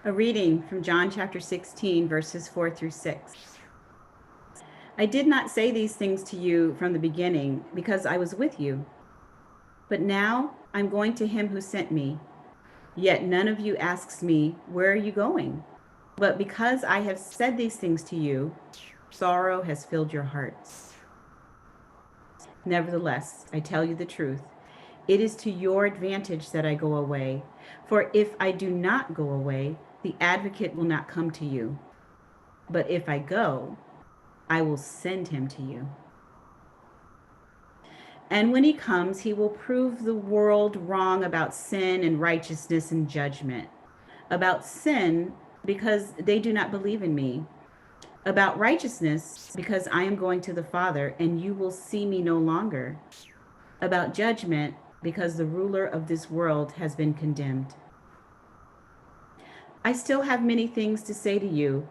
A reading from John chapter 16, verses 4 through 6. I did not say these things to you from the beginning because I was with you. But now I'm going to him who sent me. Yet none of you asks me, where are you going? But because I have said these things to you, sorrow has filled your hearts. Nevertheless, I tell you the truth. It is to your advantage that I go away. For if I do not go away, the advocate will not come to you. But if I go, I will send him to you. And when he comes, he will prove the world wrong about sin and righteousness and judgment. About sin, because they do not believe in me. About righteousness, because I am going to the Father, and you will see me no longer. About judgment, because the ruler of this world has been condemned. I still have many things to say to you,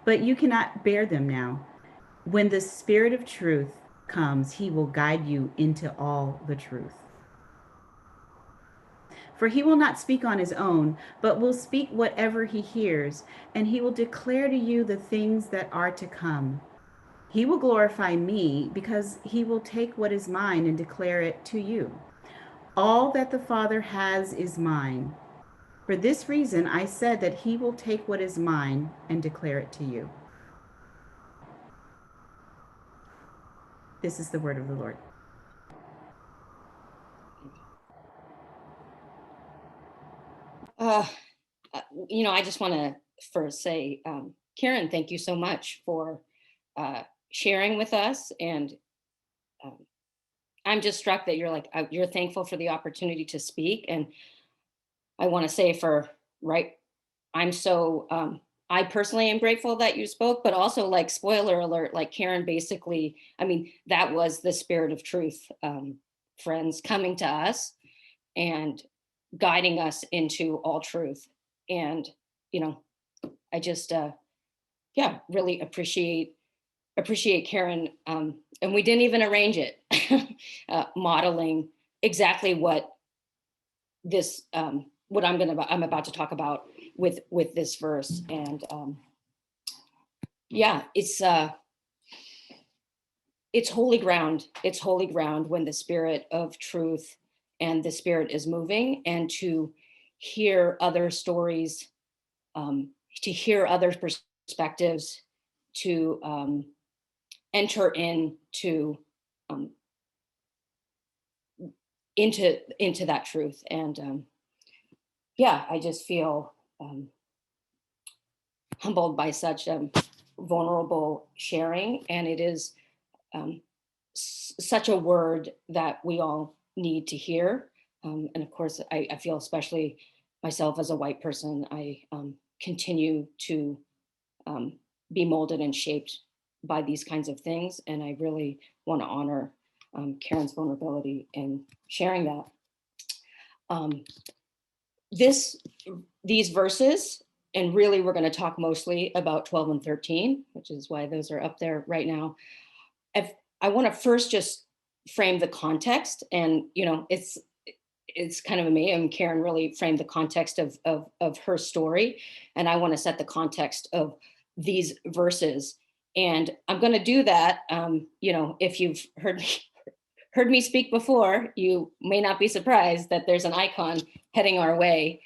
but you cannot bear them now. When the Spirit of truth comes, he will guide you into all the truth. For he will not speak on his own, but will speak whatever he hears, and he will declare to you the things that are to come. He will glorify me because he will take what is mine and declare it to you. All that the Father has is mine. For this reason, I said that he will take what is mine and declare it to you. This is the word of the Lord. Uh, I just want to first say, Karen, thank you so much for sharing with us. And um, I'm just struck that you're thankful for the opportunity to speak. And I want to say right, I'm so, I personally am grateful that you spoke, but also like spoiler alert, like Karen basically, I mean, that was the spirit of truth, friends coming to us and guiding us into all truth. And, you know, I just really appreciate Karen, and we didn't even arrange it, modeling exactly what I'm about to talk about with this verse. And yeah, it's holy ground. It's holy ground when the spirit of truth and the spirit is moving, and to hear other stories, to hear other perspectives, to enter um, into that truth. And yeah, I just feel humbled by such vulnerable sharing, and it is um, such a word that we all need to hear. And of course, I feel, especially myself as a white person, I continue to um, be molded and shaped by these kinds of things. And I really want to honor Karen's vulnerability in sharing that. Um, this these verses, and really we're going to talk mostly about 12 and 13, which is why those are up there right now. If I want to first just frame the context, and it's kind of amazing. Karen really framed the context of her story, and I want to set the context of these verses. And I'm going to do that. If you've heard me speak before, you may not be surprised that there's an icon heading our way.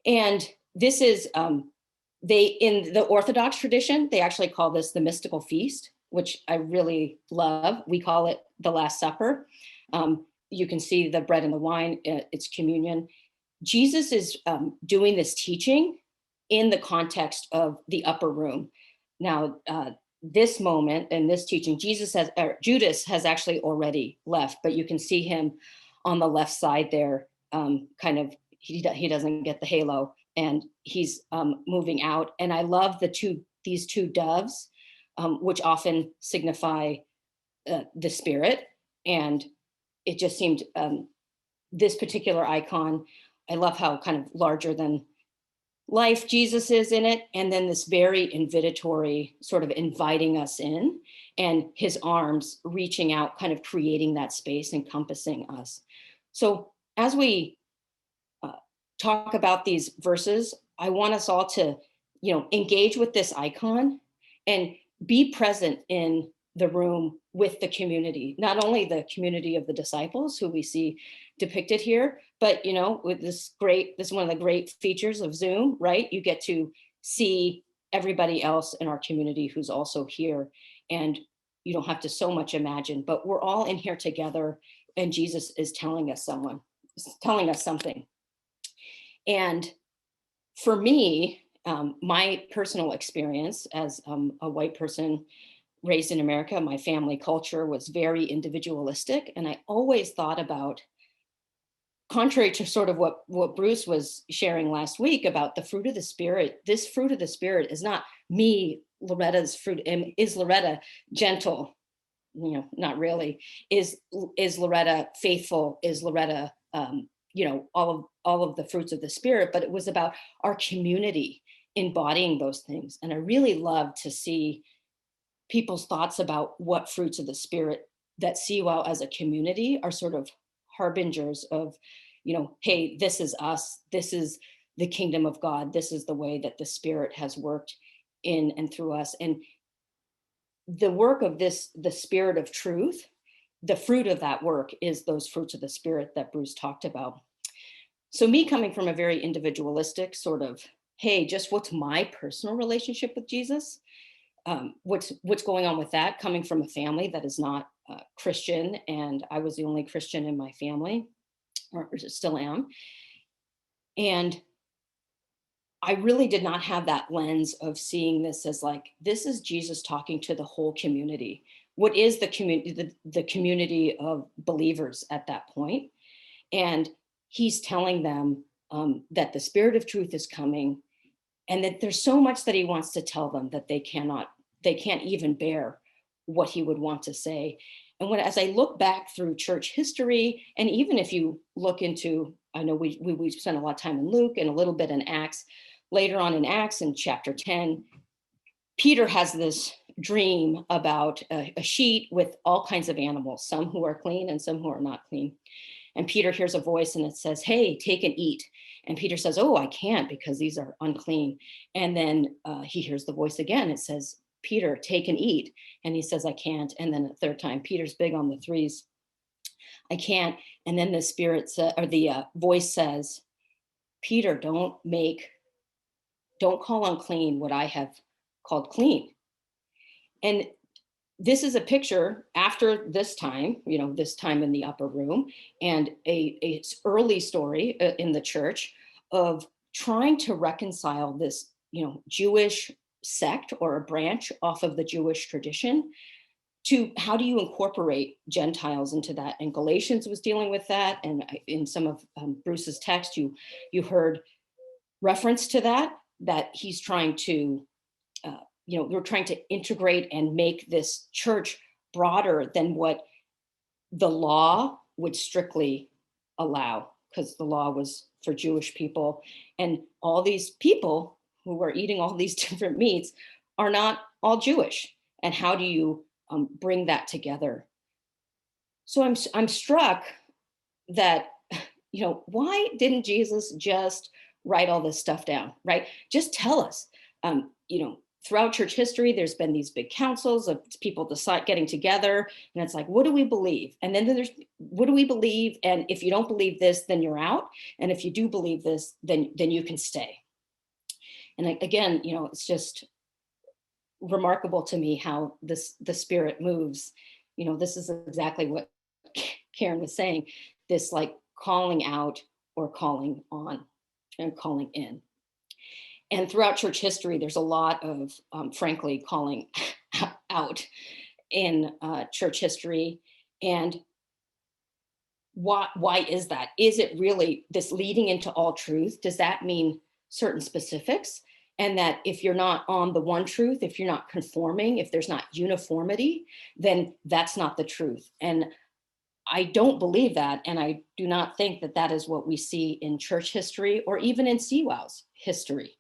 And this is they in the Orthodox tradition, they actually call this the mystical feast, which I really love. We call it the Last Supper. You can see the bread and the wine, it's communion. Jesus is doing this teaching in the context of the upper room. Now, this moment and this teaching, Judas has actually already left, but you can see him on the left side there, kind of, he doesn't get the halo, and he's moving out. And I love these two doves, which often signify the spirit. And it just seemed, this particular icon, I love how kind of larger than life Jesus is in it. And then this very invitatory, sort of inviting us in, and his arms reaching out, kind of creating that space, encompassing us. So as we talk about these verses, I want us all to, engage with this icon and be present in the room with the community, not only the community of the disciples who we see depicted here, but with this is one of the great features of Zoom, right? You get to see everybody else in our community who's also here, and you don't have to so much imagine, but we're all in here together, and Jesus is telling us something. And for me, my personal experience as a white person raised in America, my family culture was very individualistic. And I always thought about, contrary to sort of what Bruce was sharing last week about the fruit of the Spirit, this fruit of the Spirit is not me, Loretta's fruit. And is Loretta gentle? Not really. Is Loretta faithful? Is Loretta, all of the fruits of the Spirit? But it was about our community embodying those things. And I really love to see people's thoughts about what fruits of the Spirit that CUL as a community are sort of harbingers of, hey, this is us. This is the kingdom of God. This is the way that the Spirit has worked in and through us. And the work of this, the Spirit of truth, the fruit of that work is those fruits of the Spirit that Bruce talked about. So me coming from a very individualistic sort of, hey, just what's my personal relationship with Jesus? What's going on with that, coming from a family that is not Christian, and I was the only Christian in my family, or still am. And I really did not have that lens of seeing this as like, this is Jesus talking to the whole community. What is the community, the community of believers at that point? And he's telling them that the Spirit of truth is coming, and that there's so much that he wants to tell them that they can't even bear what he would want to say. And as I look back through church history, and even if you look into, I know we spent a lot of time in Luke and a little bit in Acts, later on in Acts in chapter 10, Peter has this dream about a sheet with all kinds of animals, some who are clean and some who are not clean. And Peter hears a voice and it says, hey, take and eat. And Peter says, oh, I can't because these are unclean. And then he hears the voice again. It says, Peter, take and eat. And he says, I can't. And then a third time, Peter's big on the threes. I can't. And then the the voice says, Peter, don't call unclean what I have called clean. And this is a picture after this time, this time in the upper room, and a early story in the church of trying to reconcile this, Jewish sect or a branch off of the Jewish tradition to how do you incorporate Gentiles into that? And Galatians was dealing with that. And in some of Bruce's text, you heard reference to that he's trying to we're trying to integrate and make this church broader than what the law would strictly allow, because the law was for Jewish people. And all these people who are eating all these different meats are not all Jewish. And how do you bring that together? So I'm struck that, why didn't Jesus just write all this stuff down, right? Just tell us. Throughout church history, there's been these big councils of people getting together, and it's like, what do we believe? And then there's, what do we believe? And if you don't believe this, then you're out. And if you do believe this, then you can stay. And again, it's just remarkable to me how the Spirit moves. This is exactly what Karen was saying, this like calling out or calling on and calling in. And throughout church history, there's a lot of, frankly, calling out in church history. And why is that? Is it really this leading into all truth? Does that mean certain specifics? And that if you're not on the one truth, if you're not conforming, if there's not uniformity, then that's not the truth. And I don't believe that. And I do not think that that is what we see in church history or even in CWOW's history.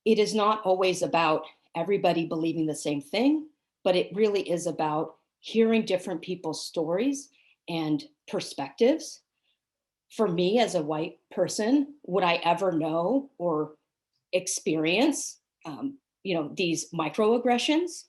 It is not always about everybody believing the same thing, but it really is about hearing different people's stories and perspectives for me as a white person, would I ever know or experience, these microaggressions?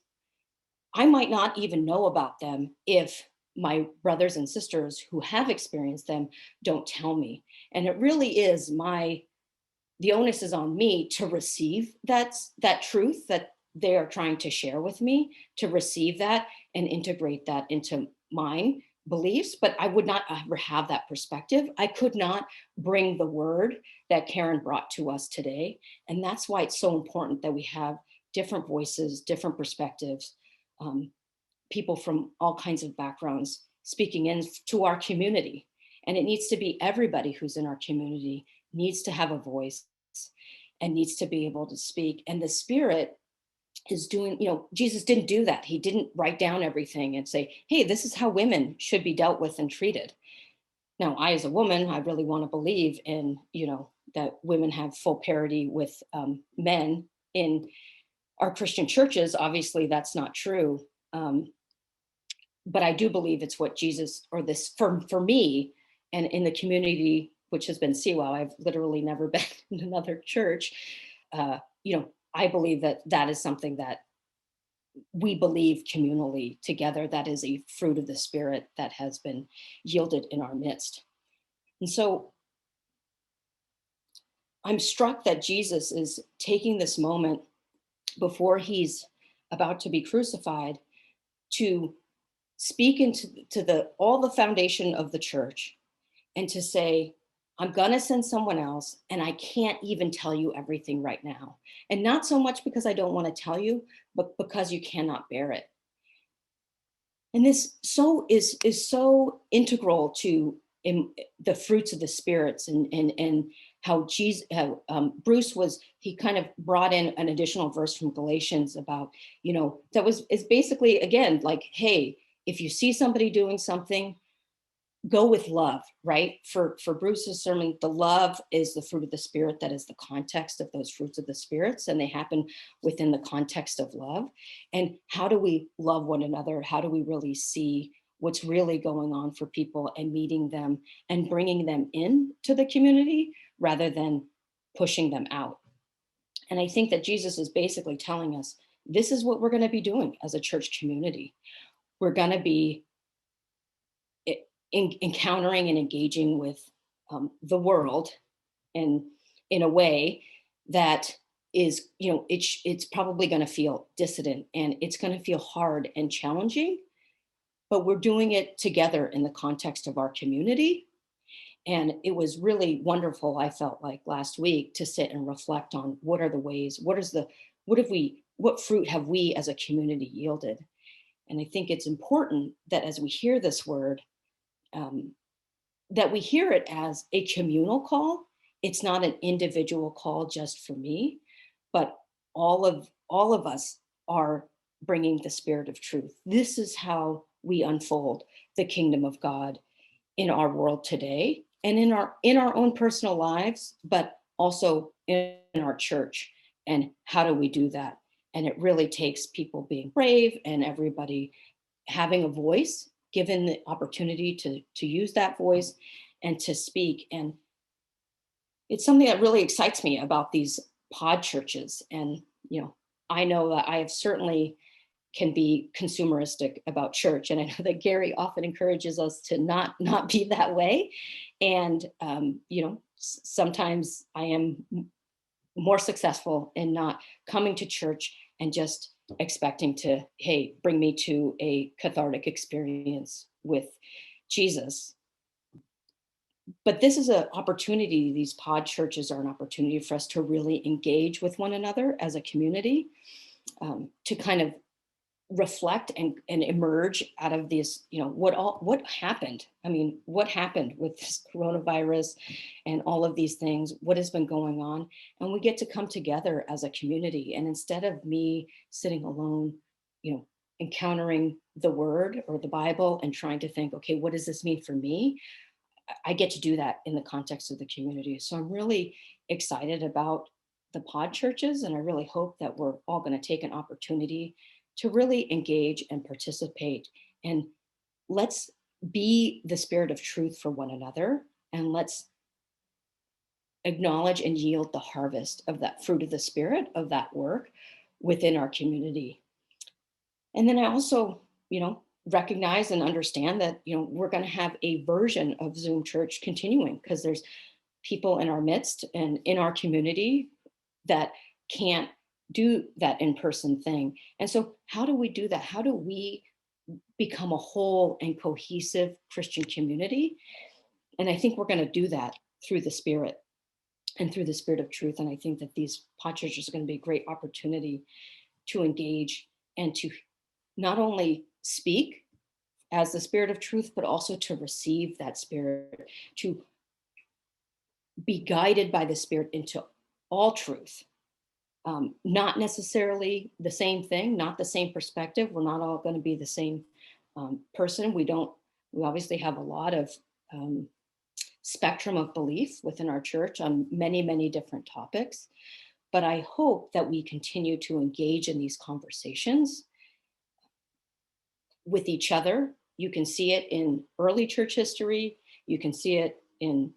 I might not even know about them if my brothers and sisters who have experienced them don't tell me. And it really is the onus is on me to receive that truth that they are trying to share with me, to receive that and integrate that into mine beliefs. But I would not ever have that perspective. I could not bring the word that Karen brought to us today. And that's why it's so important that we have different voices, different perspectives, um, people from all kinds of backgrounds speaking into our community. And it needs to be everybody who's in our community needs to have a voice and needs to be able to speak. And the Spirit is doing, Jesus didn't do that. He didn't write down everything and say, hey, this is how women should be dealt with and treated. Now, I, as a woman, I really want to believe in, that women have full parity with men in our Christian churches. Obviously, that's not true. But I do believe it's what Jesus, or this for me, and in the community, which has been CWOW, I've literally never been in another church. I believe that is something that we believe communally together. That is a fruit of the Spirit that has been yielded in our midst. And so I'm struck that Jesus is taking this moment before he's about to be crucified to speak into the all the foundation of the church, and to say, I'm going to send someone else, and I can't even tell you everything right now. And not so much because I don't want to tell you, but because you cannot bear it. And this is so integral to the fruits of the spirits, and how Jesus, Bruce he kind of brought in an additional verse from Galatians about, that is basically, again, like, hey, if you see somebody doing something, go with love, right? For Bruce's sermon, the love is the fruit of the Spirit. That is the context of those fruits of the spirits, and they happen within the context of love. And how do we love one another? How do we really see what's really going on for people and meeting them and bringing them in to the community rather than pushing them out? And I think that Jesus is basically telling us, this is what we're going to be doing as a church community. We're going to be encountering and engaging with the world, and in a way that is, it's probably going to feel dissident, and it's going to feel hard and challenging, but we're doing it together in the context of our community. And it was really wonderful, I felt like, last week, to sit and reflect on what are the ways, what fruit have we as a community yielded. And I think it's important that as we hear this word, um, that we hear it as a communal call. It's not an individual call just for me, but all of us are bringing the Spirit of truth. This is how we unfold the kingdom of God in our world today, and in our own personal lives, but also in our church. And how do we do that? And it really takes people being brave, and everybody having a voice, given the opportunity to use that voice and to speak. And it's something that really excites me about these pod churches. And I know that I have certainly can be consumeristic about church, and I know that Gary often encourages us to not be that way. And sometimes I am more successful in not coming to church and just expecting to, hey, bring me to a cathartic experience with Jesus. But this is an opportunity. These pod churches are an opportunity for us to really engage with one another as a community, to kind of reflect and emerge out of this, what happened. I mean, what happened with this coronavirus and all of these things, what has been going on. And we get to come together as a community. And instead of me sitting alone, encountering the word or the Bible and trying to think, okay, what does this mean for me? I get to do that in the context of the community. So I'm really excited about the pod churches, and I really hope that we're all going to take an opportunity to really engage and participate. And let's be the Spirit of truth for one another, and let's acknowledge and yield the harvest of that fruit of the Spirit, of that work within our community. And then I also, recognize and understand that, we're going to have a version of Zoom church continuing, because there's people in our midst and in our community that can't do that in-person thing. And so how do we do that? How do we become a whole and cohesive Christian community? And I think we're going to do that through the Spirit and through the Spirit of truth. And I think that these pod churches are going to be a great opportunity to engage and to not only speak as the Spirit of truth, but also to receive that Spirit, to be guided by the Spirit into all truth. Not necessarily the same thing, not the same perspective. We're not all going to be the same person. We obviously have a lot of spectrum of belief within our church on many, many different topics. But I hope that we continue to engage in these conversations with each other. You can see it in early church history. You can see it in,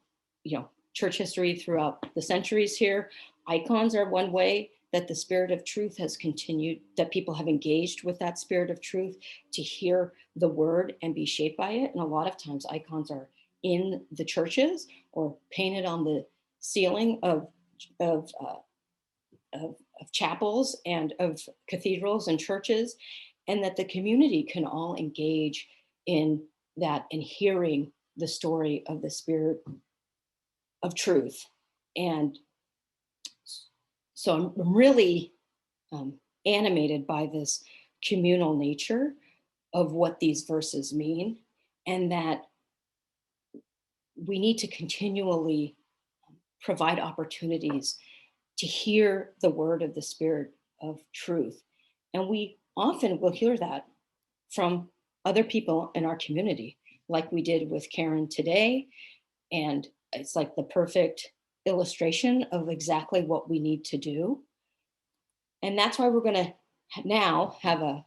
church history throughout the centuries here. Icons are one way that the Spirit of truth has continued, that people have engaged with that Spirit of truth to hear the word and be shaped by it. And a lot of times icons are in the churches or painted on the ceiling of chapels and of cathedrals and churches, and that the community can all engage in that and hearing the story of the Spirit of truth. And so I'm really animated by this communal nature of what these verses mean, and that we need to continually provide opportunities to hear the word of the Spirit of truth. And we often will hear that from other people in our community, like we did with Karen today. And it's like the perfect illustration of exactly what we need to do. And that's why we're going to now have a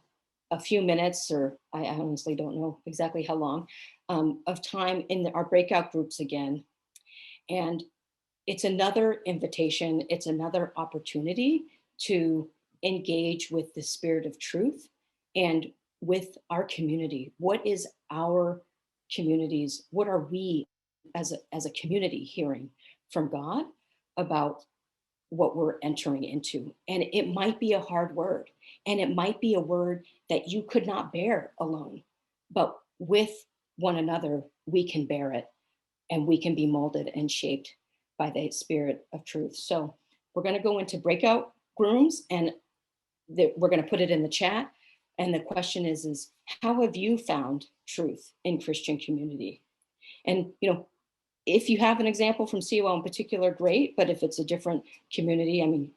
few minutes, or I honestly don't know exactly how long, of time in our breakout groups again. And it's another invitation, it's another opportunity to engage with the Spirit of truth and with our community. What is our communities? What are we as a community hearing from God about what we're entering into? And it might be a hard word, and it might be a word that you could not bear alone, but with one another, we can bear it, and we can be molded and shaped by the Spirit of truth. So we're going to go into breakout rooms, and we're going to put it in the chat. And the question is how have you found truth in Christian community? And, if you have an example from COL in particular, great. But if it's a different community, I mean,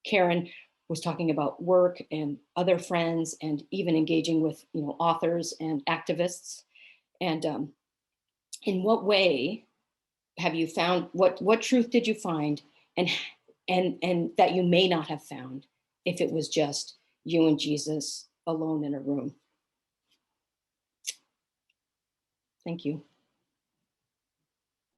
Karen was talking about work and other friends, and even engaging with, authors and activists. And in what way have you found, what truth did you find, and that you may not have found if it was just you and Jesus alone in a room? Thank you.